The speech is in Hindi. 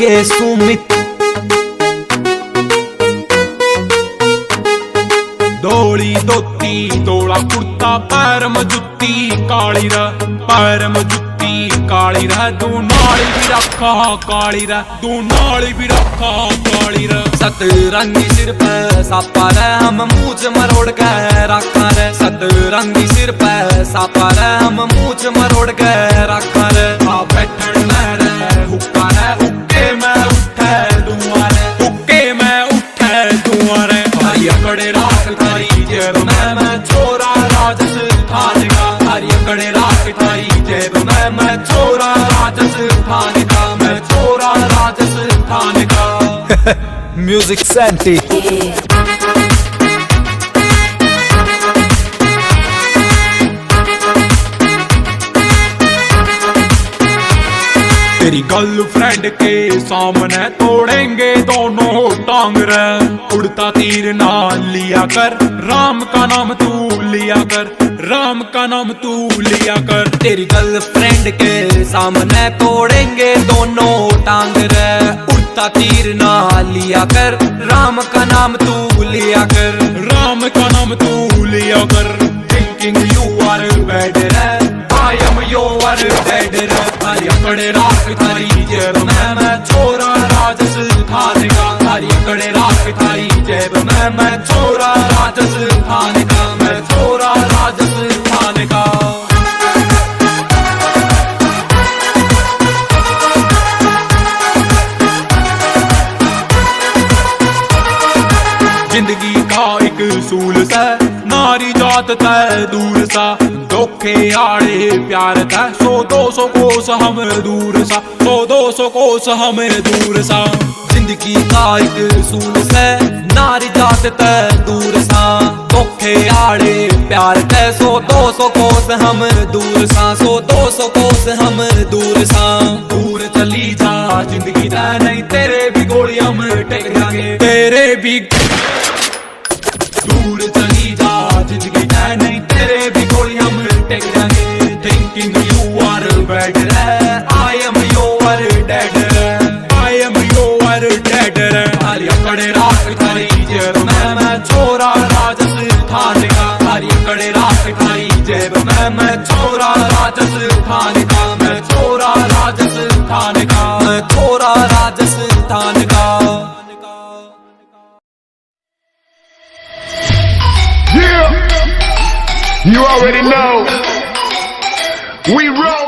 के सुमित। धोली धोती धोला कुर्ता पैर में जुत्ती काली रा, पैर में जुत्ती काली रा, तू नाली भी रखा काली रा, तू नाली भी रखा काली रा। सतरंगी सिर पे सापा रे हम मूछ मरोड़ के रखा रे, सतरंगी सिर पे सापा रे हम मूछ मरोड़ के रखा रे। आ बैठन में रे हुक्का रे, हुक्के में उठे धुआं रे, हुक्के में उठे धुआं रे। हरी अकड़े राख थारी जेब में मैं छोरा राजस्थान का, हरी अकड़े राख थारी जेब में मैं छोरा राजस्थान का, मैं छोरा राजस्थान का। Music senti. तेरी गर्लफ्रेंड के सामने तोड़ेंगे दोनों टांग रे, उड़ता तीर ना लिया कर, राम का नाम तू लिया कर, राम का नाम तू लिया कर। तेरी गर्लफ्रेंड के सामने तोड़ेंगे दोनों टांग रे, उड़ता तीर ना लिया कर, राम का नाम तू लिया कर, राम का नाम तू लिया कर। थिंकिंग यू आर बैड रे, आई एम योर डेड रे। हरी अकड़े राख थारी जेब में मैं छोरा राजस्थान का, हरी अकड़े राख थारी जेब में मैं छोरा राजस्थान का, मैं छोरा राजस्थान का। जिंदगी का एक सूल सा नारी जात तय दूर सा, धोखे आड़े प्यार था 100-200 कोस हम दूर सा, 100-200 कोस हम दूर सा। जिंदगी का एक सूल से नारी जात तय दूर सा, धोखे आड़े प्यार तय 100-200 कोस हम दूर सा, 100-200 कोस हम दूर सा। दूर चली जा जिंदगी तय नहीं तेरे भी गोली हम टेक जाएंगे, तेरे भी दूर चली जा जिंदगी तय नहीं तेरे भी गोली हम टेक जाएंगे। थिंकिंग यू आर बैड रे, आई एम योर डेड रे, आई एम योर डेड रे। हरी अकड़े राख थारी जेब में मैं छोरा राजस्थान का, हरी अकड़े राख थारी जेब में मैं छोरा राजस्थान का, मैं छोरा राजस्थान का, मैं छोरा राजस्थान का। Yeah, you already know. We roll.